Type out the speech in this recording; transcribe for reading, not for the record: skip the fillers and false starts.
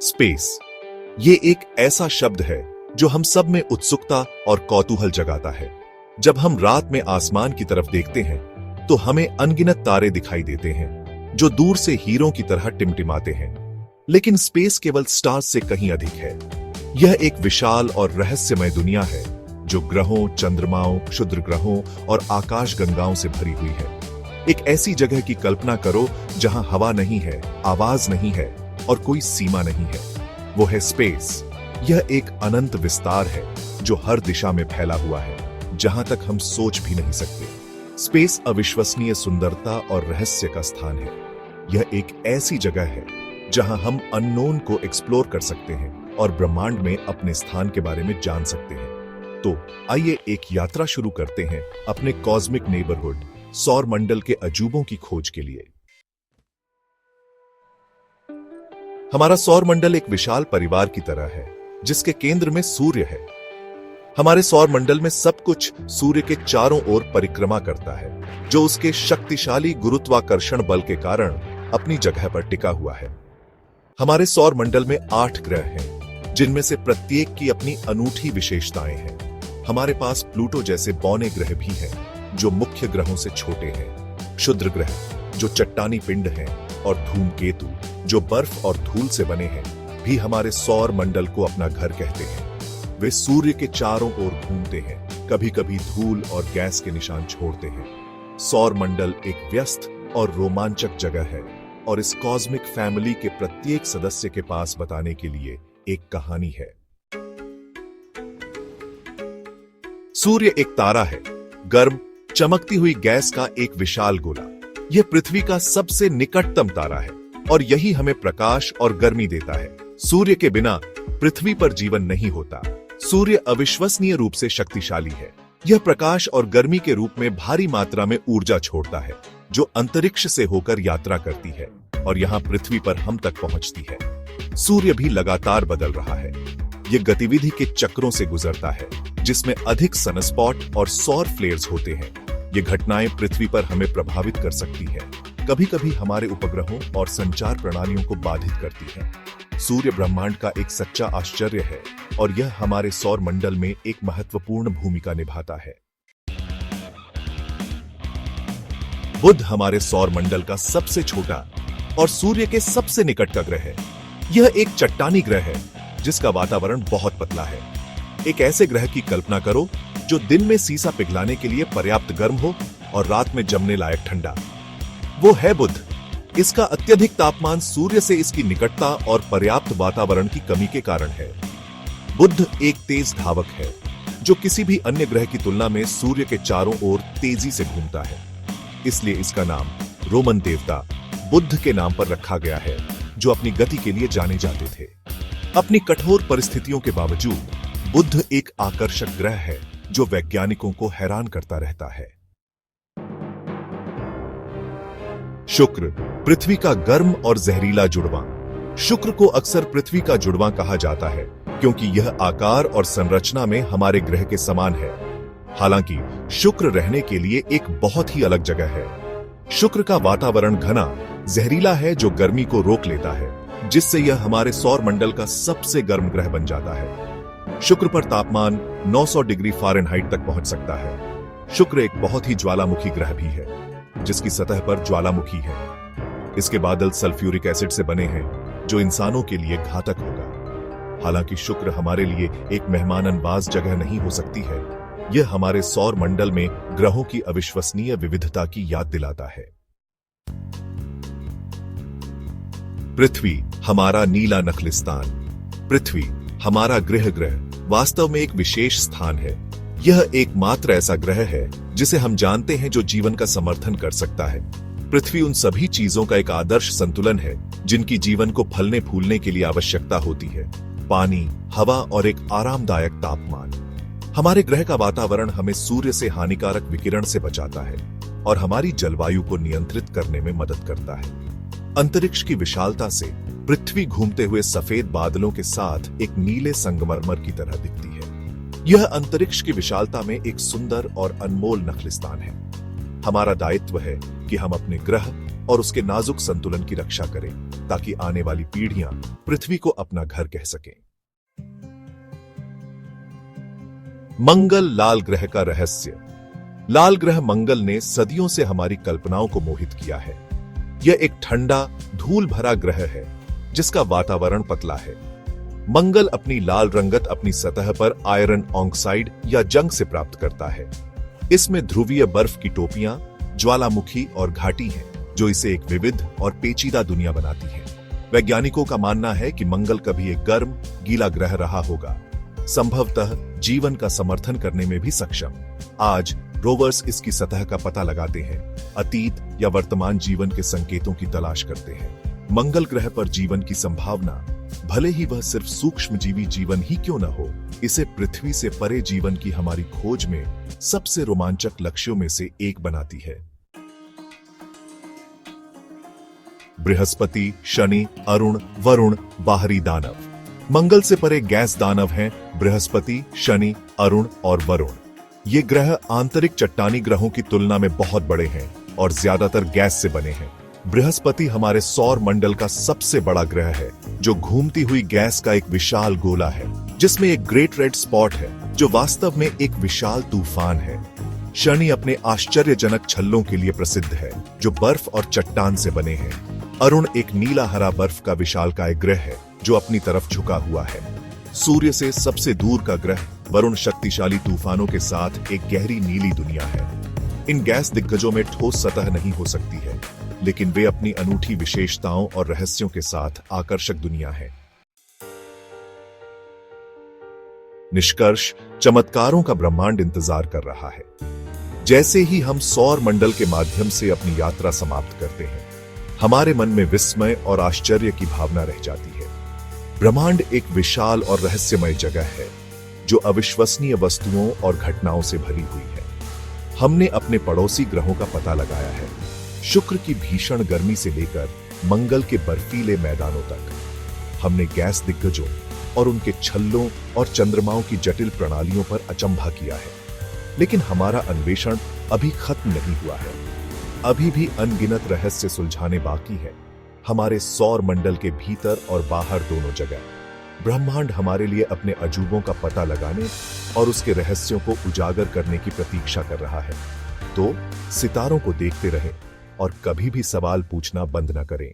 Space ये एक ऐसा शब्द है जो हम सब में उत्सुकता और कौतूहल जगाता है। जब हम रात में आसमान की तरफ देखते हैं तो हमें अनगिनत तारे दिखाई देते हैं जो दूर से हीरों की तरह टिमटिमाते हैं। लेकिन स्पेस केवल स्टार्स से कहीं अधिक है। यह एक विशाल और रहस्यमय दुनिया है जो ग्रहों, चंद्रमाओं, क्षुद्र ग्रहों और आकाशगंगाओं से भरी हुई है। एक ऐसी जगह की कल्पना करो जहां हवा नहीं है, आवाज नहीं है और कोई सीमा नहीं है। वो है स्पेस। यह एक अनंत विस्तार है जो हर दिशा में फैला हुआ है, जहां तक हम सोच भी नहीं सकते। स्पेस अविश्वसनीय सुंदरता और रहस्य का स्थान है। यह एक ऐसी जगह है जहां हम अननोन को एक्सप्लोर कर सकते हैं और ब्रह्मांड में अपने स्थान के बारे में जान सकते हैं। तो आइए एक यात्रा शुरू करते हैं अपने कॉस्मिक नेबरहुड सौर मंडल के अजूबों की खोज के लिए। हमारा सौर मंडल एक विशाल परिवार की तरह है जिसके केंद्र में सूर्य है। हमारे सौर मंडल में सब कुछ सूर्य के चारों ओर परिक्रमा करता है, जो उसके शक्तिशाली गुरुत्वाकर्षण बल के कारण अपनी जगह पर टिका हुआ है। हमारे सौर मंडल में 8 ग्रह हैं, जिनमें से प्रत्येक की अपनी अनूठी विशेषताएं हैं। हमारे पास प्लूटो जैसे बौने ग्रह भी हैं, जो मुख्य ग्रहों से छोटे हैं। क्षुद्र ग्रह जो चट्टानी पिंड हैं और धूमकेतु जो बर्फ और धूल से बने हैं भी हमारे सौर मंडल को अपना घर कहते हैं। वे सूर्य के चारों ओर घूमते हैं, कभी कभी धूल और गैस के निशान छोड़ते हैं। सौर मंडल एक व्यस्त और रोमांचक जगह है और इस कॉस्मिक फैमिली के प्रत्येक सदस्य के पास बताने के लिए एक कहानी है। सूर्य एक तारा है, गर्म चमकती हुई गैस का एक विशाल गोला। यह पृथ्वी का सबसे निकटतम तारा है और यही हमें प्रकाश और गर्मी देता है। सूर्य के बिना पृथ्वी पर जीवन नहीं होता। सूर्य अविश्वसनीय रूप से शक्तिशाली है। यह प्रकाश और गर्मी के रूप में भारी मात्रा में ऊर्जा छोड़ता है, जो अंतरिक्ष से होकर यात्रा करती है और यहां पृथ्वी पर हम तक पहुंचती है। सूर्य भी लगातार बदल रहा है। यह गतिविधि के चक्रों से गुजरता है, जिसमें अधिक सनस्पॉट और सौर फ्लेयर्स होते हैं। ये घटनाएं पृथ्वी पर हमें प्रभावित कर सकती है, कभी कभी हमारे उपग्रहों और संचार प्रणालियों को बाधित करती है। सूर्य ब्रह्मांड का एक सच्चा आश्चर्य है और यह हमारे सौर मंडल में एक महत्वपूर्ण भूमिका निभाता है। बुध हमारे सौर मंडल का सबसे छोटा और सूर्य के सबसे निकट का ग्रह है। यह एक चट्टानी ग्रह है जिसका वातावरण बहुत पतला है। एक ऐसे ग्रह की कल्पना करो जो दिन में सीसा पिघलाने के लिए पर्याप्त गर्म हो और रात में जमने लायक ठंडा। वो है बुध। इसका अत्यधिक तापमान सूर्य से इसकी निकटता और पर्याप्त वातावरण की कमी के कारण है। बुध एक तेज धावक है जो किसी भी अन्य ग्रह की तुलना में सूर्य के चारों ओर तेजी से घूमता है। इसलिए इसका नाम रोमन देवता बुध के नाम पर रखा गया है, जो अपनी गति के लिए जाने जाते थे। अपनी कठोर परिस्थितियों के बावजूद बुध एक आकर्षक ग्रह है जो वैज्ञानिकों को हैरान करता रहता है। शुक्र पृथ्वी का गर्म और जहरीला जुड़वां। शुक्र को अक्सर पृथ्वी का जुड़वां कहा जाता है क्योंकि यह आकार और संरचना में हमारे ग्रह के समान है। हालांकि शुक्र रहने के लिए एक बहुत ही अलग जगह है। शुक्र का वातावरण घना जहरीला है जो गर्मी को रोक लेता है, जिससे यह हमारे सौर मंडल का सबसे गर्म ग्रह बन जाता है। शुक्र पर तापमान 900 डिग्री फ़ारेनहाइट तक पहुंच सकता है। शुक्र एक बहुत ही ज्वालामुखी ग्रह भी है, जिसकी सतह पर ज्वालामुखी है। इसके बादल सल्फ्यूरिक एसिड से बने हैं, जो इंसानों के लिए घातक होगा। हालांकि शुक्र हमारे लिए एक मेहमाननवाज जगह नहीं हो सकती है। यह हमारे सौर मंडल में ग्रहों की अविश्वसनीय विविधता की याद दिलाता है। पृथ्वी हमारा नीला नखलिस्तान। पृथ्वी हमारा ग्रह वास्तव में एक विशेष स्थान है। यह एकमात्र ऐसा ग्रह है जिसे हम जानते हैं जो जीवन का समर्थन कर सकता है। पृथ्वी उन सभी चीजों का एक आदर्श संतुलन है जिनकी जीवन को फलने फूलने के लिए आवश्यकता होती है। पानी, हवा और एक आरामदायक तापमान। हमारे ग्रह का वातावरण हमें सूर्य से हानिकारक विकिरण से बचाता है और हमारी जलवायु को नियंत्रित करने में मदद करता है। अंतरिक्ष की विशालता से पृथ्वी घूमते हुए सफेद बादलों के साथ एक नीले संगमरमर की तरह दिखती है। यह अंतरिक्ष की विशालता में एक सुंदर और अनमोल नखलिस्तान है। हमारा दायित्व है कि हम अपने ग्रह और उसके नाजुक संतुलन की रक्षा करें ताकि आने वाली पीढ़ियां पृथ्वी को अपना घर कह सकें। मंगल लाल ग्रह का रहस्य। लाल ग्रह मंगल ने सदियों से हमारी कल्पनाओं को मोहित किया है। यह एक ठंडा, धूल भरा ग्रह है जिसका वातावरण पतला है। मंगल अपनी लाल रंगत अपनी सतह पर आयरन ऑक्साइड या जंग से प्राप्त करता है। इसमें ध्रुवीय बर्फ की टोपियां, ज्वालामुखी और घाटी हैं, जो इसे एक विविध और पेचीदा दुनिया बनाती है। वैज्ञानिकों का मानना है कि मंगल कभी एक गर्म, गीला ग्रह रहा होगा, संभवतः जीवन का समर्थन करने में भी सक्षम। आज रोवर्स इसकी सतह का पता लगाते हैं, अतीत या वर्तमान जीवन के संकेतों की तलाश करते हैं। मंगल ग्रह पर जीवन की संभावना, भले ही वह सिर्फ सूक्ष्मजीवी जीवन ही क्यों न हो, इसे पृथ्वी से परे जीवन की हमारी खोज में सबसे रोमांचक लक्ष्यों में से एक बनाती है। बृहस्पति, शनि, अरुण, वरुण, बाहरी दानव। मंगल से परे गैस दानव हैं बृहस्पति, शनि, अरुण और वरुण। ये ग्रह आंतरिक चट्टानी ग्रहों की तुलना में बहुत बड़े हैं और ज्यादातर गैस से बने हैं। बृहस्पति हमारे सौर मंडल का सबसे बड़ा ग्रह है, जो घूमती हुई गैस का एक विशाल गोला है, जिसमें एक ग्रेट रेड स्पॉट है जो वास्तव में एक विशाल तूफान है। शनि अपने आश्चर्यजनक छल्लों के लिए प्रसिद्ध है, जो बर्फ और चट्टान से बने हैं। अरुण एक नीला हरा बर्फ का विशालकाय ग्रह है जो अपनी तरफ झुका हुआ है। सूर्य से सबसे दूर का ग्रह वरुण शक्तिशाली तूफानों के साथ एक गहरी नीली दुनिया है। इन गैस दिग्गजों में ठोस सतह नहीं हो सकती है, लेकिन वे अपनी अनूठी विशेषताओं और रहस्यों के साथ आकर्षक दुनिया है। निष्कर्ष, चमत्कारों का ब्रह्मांड इंतजार कर रहा है। जैसे ही हम सौर मंडल के माध्यम से अपनी यात्रा समाप्त करते हैं, हमारे मन में विस्मय और आश्चर्य की भावना रह जाती है। ब्रह्मांड एक विशाल और रहस्यमय जगह है जो अविश्वसनीय वस्तुओं और घटनाओं से भरी हुई है। हमने अपने पड़ोसी ग्रहों का पता लगाया है, शुक्र की भीषण गर्मी से लेकर मंगल के बर्फीले मैदानों तक। हमने गैस दिग्गजों और उनके छल्लों और चंद्रमाओं की जटिल प्रणालियों पर अचंभा किया है, लेकिन हमारा अन्वेषण अभी खत्म नहीं हुआ है। अभी भी अनगिनत रहस्य सुलझाने बाकी है। हमारे सौर मंडल के भीतर और बाहर दोनों जगह ब्रह्मांड हमारे लिए अपने अजूबों का पता लगाने और उसके रहस्यों को उजागर करने की प्रतीक्षा कर रहा है। तो सितारों को देखते रहें और कभी भी सवाल पूछना बंद न करें।